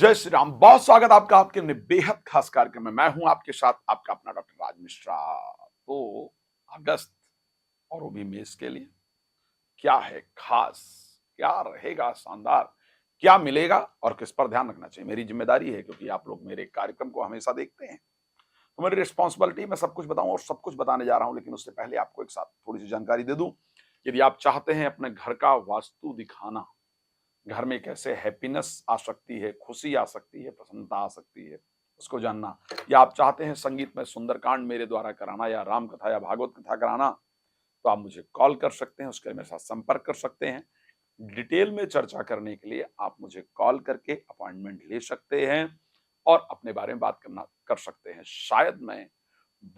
जय श्री राम। बहुत स्वागत आपका आपके अपने बेहद खास कार्यक्रम में। मैं हूं आपके साथ आपका अपना डॉक्टर राज मिश्रा। तो अगस्त और वो भी मेष के लिए क्या है खास, क्या रहेगा शानदार, क्या मिलेगा और किस पर ध्यान रखना चाहिए, मेरी जिम्मेदारी है क्योंकि आप लोग मेरे कार्यक्रम को हमेशा देखते हैं। तो मेरी रिस्पॉन्सिबिलिटी, मैं सब कुछ बताऊं और सब कुछ बताने जा रहा हूं, लेकिन उससे पहले आपको एक साथ थोड़ी सी जानकारी दे दूं। यदि आप चाहते हैं अपने घर का वास्तु दिखाना, घर में कैसे हैप्पीनेस आ सकती है, खुशी आ सकती है, प्रसन्नता आ सकती है, उसको जानना, या आप चाहते हैं संगीत में सुंदरकांड मेरे द्वारा कराना या राम कथा या भागवत कथा कराना, तो आप मुझे कॉल कर सकते हैं, उसके लिए मेरे साथ संपर्क कर सकते हैं। डिटेल में चर्चा करने के लिए आप मुझे कॉल करके अपॉइंटमेंट ले सकते हैं और अपने बारे में बात करना कर सकते हैं। शायद मैं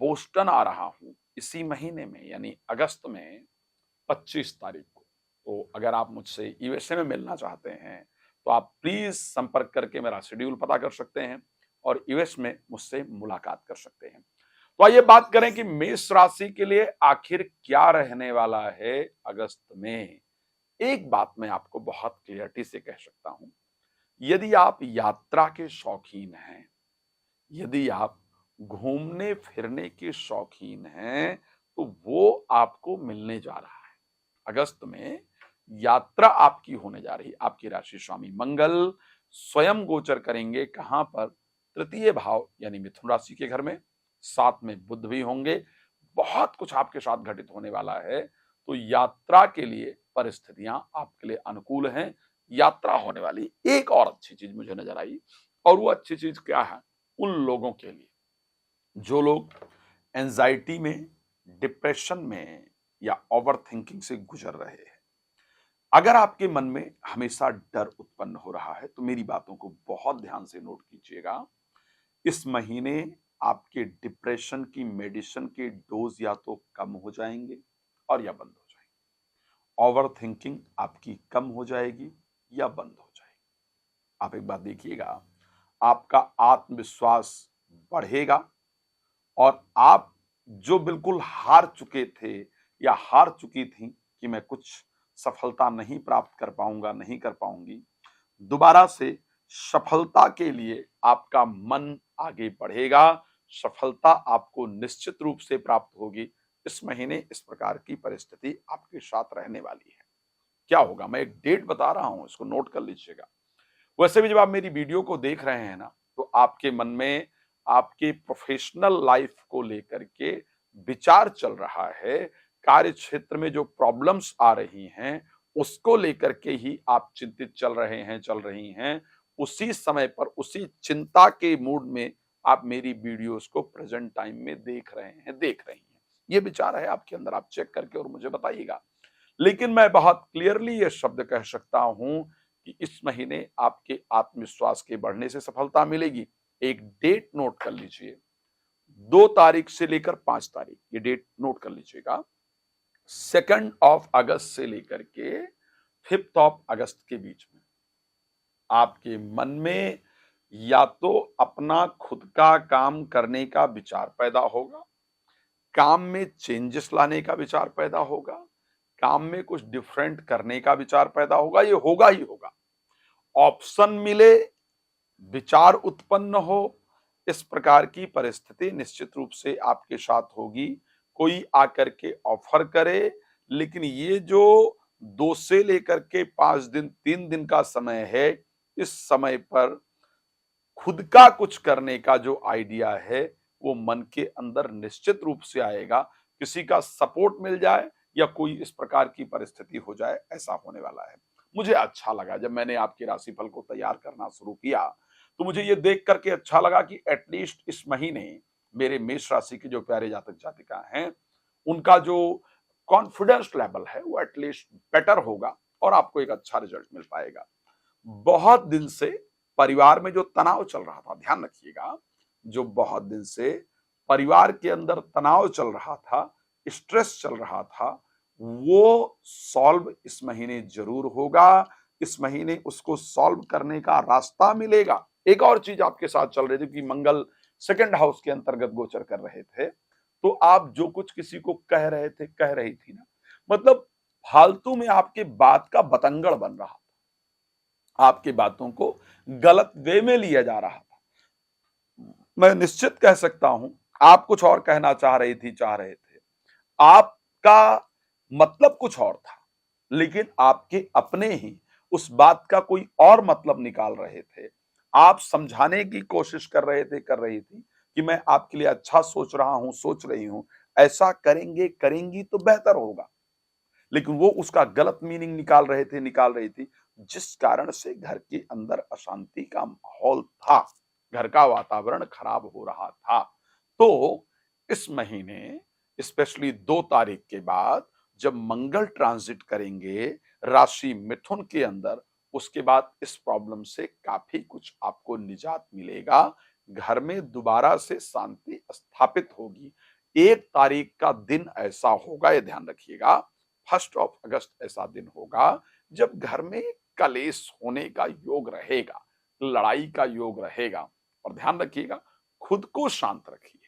बोस्टन आ रहा हूं इसी महीने में, यानी अगस्त में 25 तारीख को। तो अगर आप मुझसे यूएसए में मिलना चाहते हैं तो आप प्लीज संपर्क करके मेरा शेड्यूल पता कर सकते हैं और यूएस में मुझसे मुलाकात कर सकते हैं। तो आइए बात करें कि मेष राशि के लिए आखिर क्या रहने वाला है अगस्त में। एक बात मैं आपको बहुत क्लियरिटी से कह सकता हूं, यदि आप यात्रा के शौकीन हैं, यदि आप घूमने फिरने के शौकीन हैं, तो वो आपको मिलने जा रहा है। अगस्त में यात्रा आपकी होने जा रही है। आपकी राशि स्वामी मंगल स्वयं गोचर करेंगे कहां पर? तृतीय भाव यानी मिथुन राशि के घर में। साथ में बुध भी होंगे। बहुत कुछ आपके साथ घटित होने वाला है। तो यात्रा के लिए परिस्थितियां आपके लिए अनुकूल हैं। यात्रा होने वाली। एक और अच्छी चीज मुझे नजर आई, और वो अच्छी चीज क्या है? उन लोगों के लिए जो लोग एंजाइटी में, डिप्रेशन में या ओवर थिंकिंग से गुजर रहे हैं। अगर आपके मन में हमेशा डर उत्पन्न हो रहा है तो मेरी बातों को बहुत ध्यान से नोट कीजिएगा। इस महीने आपके डिप्रेशन की मेडिसिन के डोज या तो कम हो जाएंगे और या बंद हो जाएंगे। ओवर थिंकिंग आपकी कम हो जाएगी या बंद हो जाएगी। आप एक बात देखिएगा, आपका आत्मविश्वास बढ़ेगा और आप जो बिल्कुल हार चुके थे या हार चुकी थी कि मैं कुछ सफलता नहीं प्राप्त कर पाऊंगा, नहीं कर पाऊंगी, दोबारा से सफलता के लिए आपका मन आगे बढ़ेगा। सफलता आपको निश्चित रूप से प्राप्त होगी। इस महीने इस प्रकार की परिस्थिति आपके साथ रहने वाली है। क्या होगा, मैं एक डेट बता रहा हूं, इसको नोट कर लीजिएगा। वैसे भी जब आप मेरी वीडियो को देख रहे हैं ना, तो आपके मन में आपके प्रोफेशनल लाइफ को लेकर के विचार चल रहा है। कार्य क्षेत्र में जो प्रॉब्लम्स आ रही हैं उसको लेकर के ही आप चिंतित चल रहे हैं, चल रही हैं। उसी समय पर उसी चिंता के मूड में आप मेरी वीडियोस को प्रेजेंट टाइम में देख रहे हैं, देख रही हैं। ये विचार है आपके अंदर, आप चेक करके और मुझे बताइएगा। लेकिन मैं बहुत क्लियरली ये शब्द कह सकता हूं कि इस महीने आपके आत्मविश्वास के बढ़ने से सफलता मिलेगी। एक डेट नोट कर लीजिए, 2 तारीख से लेकर 5 तारीख, ये डेट नोट कर लीजिएगा। 2 अगस्त से लेकर के 5 अगस्त के बीच में आपके मन में या तो अपना खुद का काम करने का विचार पैदा होगा, काम में चेंजेस लाने का विचार पैदा होगा, काम में कुछ डिफरेंट करने का विचार पैदा होगा। ये होगा ही होगा। ऑप्शन मिले, विचार उत्पन्न हो, इस प्रकार की परिस्थिति निश्चित रूप से आपके साथ होगी। कोई आकर के ऑफर करे, लेकिन ये जो 2 से लेकर के 5 दिन, 3 दिन का समय है, इस समय पर खुद का कुछ करने का जो आइडिया है वो मन के अंदर निश्चित रूप से आएगा। किसी का सपोर्ट मिल जाए या कोई इस प्रकार की परिस्थिति हो जाए, ऐसा होने वाला है। मुझे अच्छा लगा जब मैंने आपके राशिफल को तैयार करना शुरू किया, तो मुझे ये देख करके अच्छा लगा कि एटलीस्ट इस महीने मेरे मेष राशि के जो प्यारे जातक जातिका हैं, उनका जो कॉन्फिडेंस लेवल है वो एटलीस्ट बेटर होगा और आपको एक अच्छा रिजल्ट मिल पाएगा। बहुत दिन से परिवार में जो तनाव चल रहा था, ध्यान रखिएगा, जो बहुत दिन से परिवार के अंदर तनाव चल रहा था, स्ट्रेस चल रहा था, वो सॉल्व इस महीने जरूर होगा। इस महीने उसको सॉल्व करने का रास्ता मिलेगा। एक और चीज आपके साथ चल रही थी कि मंगल सेकंड हाउस के अंतर्गत गोचर कर रहे थे, तो आप जो कुछ किसी को कह रहे थे, कह रही थी ना, मतलब फालतू में आपके बात का बतंगड़ बन रहा, आपकी बातों को गलत वे में लिया जा रहा था। मैं निश्चित कह सकता हूं, आप कुछ और कहना चाह रहे थे, आपका मतलब कुछ और था, लेकिन आपके अपने ही उस बात का कोई और मतलब निकाल रहे थे। आप समझाने की कोशिश कर रहे थे, कर रही थी कि मैं आपके लिए अच्छा सोच रहा हूं, सोच रही हूं, ऐसा करेंगे, करेंगी तो बेहतर होगा। लेकिन वो उसका गलत मीनिंग निकाल रहे थे, निकाल रही थी, जिस कारण से घर के अंदर अशांति का माहौल था, घर का वातावरण खराब हो रहा था। तो इस महीने स्पेशली 2 तारीख के बाद जब मंगल ट्रांजिट करेंगे राशि मिथुन के अंदर, उसके बाद इस प्रॉब्लम से काफी कुछ आपको निजात मिलेगा। घर में दोबारा से शांति स्थापित होगी। 1 तारीख का दिन ऐसा होगा, ये ध्यान रखिएगा, 1 अगस्त ऐसा दिन होगा जब घर में कलेश होने का योग रहेगा, लड़ाई का योग रहेगा। और ध्यान रखिएगा, खुद को शांत रखिए,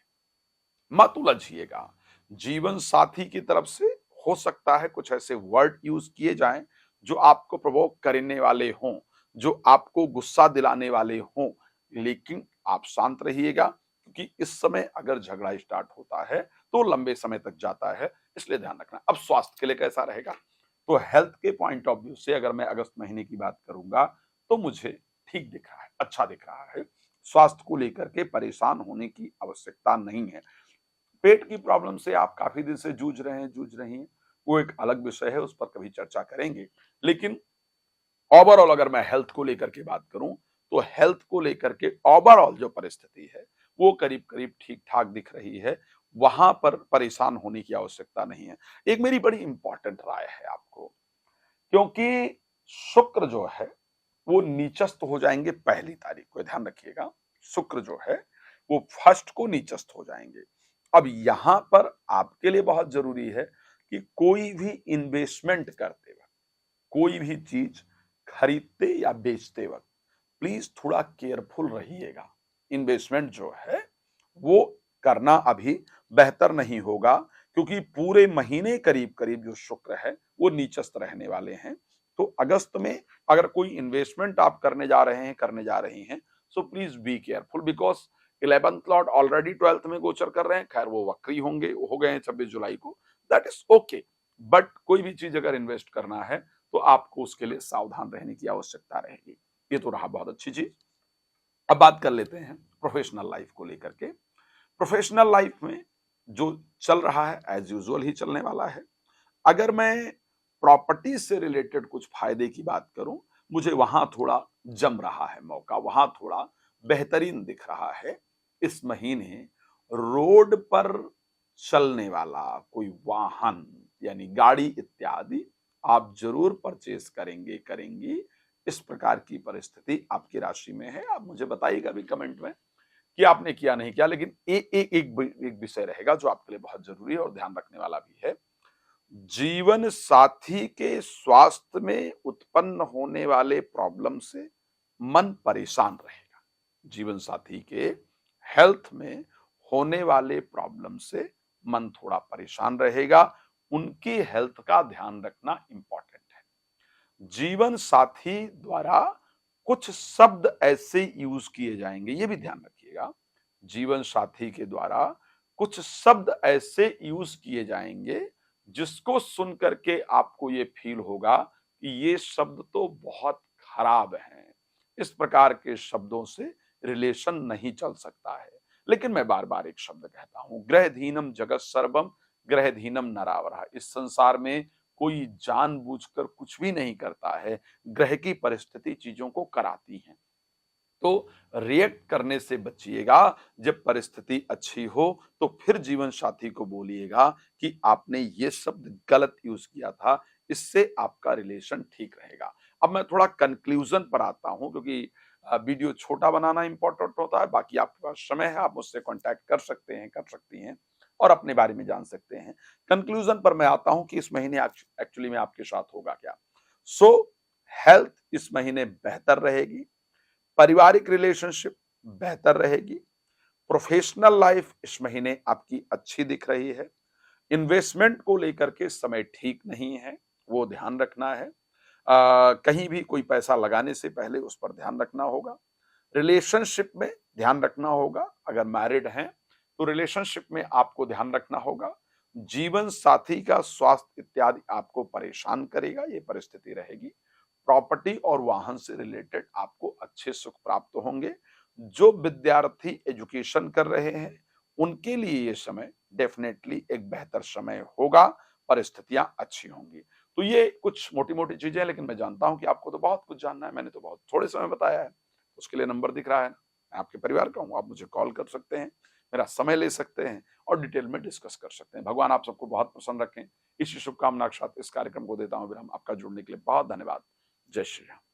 मत उलझिएगा। जीवन साथी की तरफ से हो सकता है कुछ ऐसे वर्ड यूज किए जाएं जो आपको प्रोवोक करने वाले हों, जो आपको गुस्सा दिलाने वाले हों, लेकिन आप शांत रहिएगा, क्योंकि इस समय अगर झगड़ा स्टार्ट होता है तो लंबे समय तक जाता है, इसलिए ध्यान रखना। अब स्वास्थ्य के लिए कैसा रहेगा, तो हेल्थ के पॉइंट ऑफ व्यू से अगर मैं अगस्त महीने की बात करूंगा तो मुझे ठीक दिख रहा है, अच्छा दिख रहा है। स्वास्थ्य को लेकर के परेशान होने की आवश्यकता नहीं है। पेट की प्रॉब्लम से आप काफी दिन से जूझ रहे हैं, जूझ रही हैं, वो एक अलग विषय है, उस पर कभी चर्चा करेंगे। लेकिन ओवरऑल अगर मैं हेल्थ को लेकर के बात करूं तो हेल्थ को लेकर के ओवरऑल जो परिस्थिति है वो करीब करीब ठीक ठाक दिख रही है। वहां पर परेशान होने की आवश्यकता नहीं है। एक मेरी बड़ी इंपॉर्टेंट राय है आपको, क्योंकि शुक्र जो है वो नीचस्थ हो जाएंगे 1 तारीख को, ध्यान रखिएगा। शुक्र जो है वो 1 को नीचस्थ हो जाएंगे। अब यहां पर आपके लिए बहुत जरूरी है कि कोई भी इन्वेस्टमेंट करते वक्त, कोई भी चीज खरीदते या बेचते वक्त प्लीज थोड़ा केयरफुल रहिएगा। इन्वेस्टमेंट जो है वो करना अभी बेहतर नहीं होगा, क्योंकि पूरे महीने करीब करीब जो शुक्र है वो नीचस्थ रहने वाले हैं। तो अगस्त में अगर कोई इन्वेस्टमेंट आप करने जा रहे हैं, करने जा रही हैं, so please be careful, because 11th Lord already 12th में गोचर कर रहे हैं। खैर वो वक्री होंगे, हो गए हैं 26 जुलाई को, दैट इज ओके। बट कोई भी चीज अगर इन्वेस्ट करना है तो आपको उसके लिए सावधान रहने की आवश्यकता रहेगी। ये तो रहा बहुत अच्छी चीज। अब बात कर लेते हैं प्रोफेशनल लाइफ को लेकर के। प्रोफेशनल लाइफ में जो चल रहा है एज यूजुअल ही चलने वाला है। अगर मैं प्रॉपर्टी से रिलेटेड कुछ फायदे की बात करूं, मुझे वहां थोड़ा जम रहा है मौका, वहां थोड़ा बेहतरीन दिख रहा है। इस महीने रोड पर चलने वाला कोई वाहन यानी गाड़ी इत्यादि आप जरूर परचेज करेंगे, करेंगी। इस प्रकार की परिस्थिति आपकी राशि में है। आप मुझे बताइएगा भी कमेंट में कि आपने किया नहीं किया। लेकिन एक विषय रहेगा जो आपके लिए बहुत जरूरी है और ध्यान रखने वाला भी है। जीवन साथी के स्वास्थ्य में उत्पन्न होने वाले प्रॉब्लम से मन परेशान रहेगा। जीवन साथी के हेल्थ में होने वाले प्रॉब्लम से मन थोड़ा परेशान रहेगा। उनकी हेल्थ का ध्यान रखना इंपॉर्टेंट है। जीवन साथी द्वारा कुछ शब्द ऐसे यूज किए जाएंगे, ये भी ध्यान रखिएगा। जीवन साथी के द्वारा कुछ शब्द ऐसे यूज किए जाएंगे जिसको सुन करके आपको ये फील होगा कि ये शब्द तो बहुत खराब हैं। इस प्रकार के शब्दों से रिलेशन नहीं चल सकता है। लेकिन मैं बार बार एक शब्द कहता हूं, ग्रहधीनम जगत सर्वम ग्रहधीनम नरावरः। इस संसार में कोई जानबूझकर कुछ भी नहीं करता है, ग्रह की परिस्थिति चीजों को कराती है। तो रिएक्ट करने से बचिएगा। जब परिस्थिति अच्छी हो तो फिर जीवन साथी को बोलिएगा कि आपने ये शब्द गलत यूज किया था, इससे आपका रिलेशन ठीक रहेगा। अब मैं थोड़ा कंक्लूजन पर आता हूं, क्योंकि वीडियो छोटा बनाना इंपॉर्टेंट होता है। बाकी आपके पास समय है, आप मुझसे कांटेक्ट कर सकते हैं, कर सकती हैं और अपने बारे में जान सकते हैं। कंक्लूजन पर मैं आता हूं कि इस महीने एक्चुअली में आपके साथ होगा क्या। सो हेल्थ इस महीने बेहतर रहेगी, पारिवारिक रिलेशनशिप बेहतर रहेगी, प्रोफेशनल लाइफ इस महीने आपकी अच्छी दिख रही है। इन्वेस्टमेंट को लेकर के समय ठीक नहीं है, वो ध्यान रखना है। कहीं भी कोई पैसा लगाने से पहले उस पर ध्यान रखना होगा। रिलेशनशिप में ध्यान रखना होगा, अगर मैरिड हैं तो रिलेशनशिप में आपको ध्यान रखना होगा। जीवन साथी का स्वास्थ्य इत्यादि आपको परेशान करेगा, ये परिस्थिति रहेगी। प्रॉपर्टी और वाहन से रिलेटेड आपको अच्छे सुख प्राप्त होंगे। जो विद्यार्थी एजुकेशन कर रहे हैं, उनके लिए ये समय डेफिनेटली एक बेहतर समय होगा, परिस्थितियां अच्छी होंगी। तो ये कुछ मोटी-मोटी चीजें हैं, लेकिन मैं जानता हूं कि आपको तो बहुत कुछ जानना है, मैंने तो बहुत थोड़े समय बताया है। उसके लिए नंबर दिख रहा है ना, मैं आपके परिवार का हूँ, आप मुझे कॉल कर सकते हैं, मेरा समय ले सकते हैं और डिटेल में डिस्कस कर सकते हैं। भगवान आप सबको बहुत प्रसन्न रखें। इसी शुभकामना के साथ इस कार्यक्रम को देता हूँ विराम। आपका जुड़ने के लिए बहुत धन्यवाद। जय श्री राम।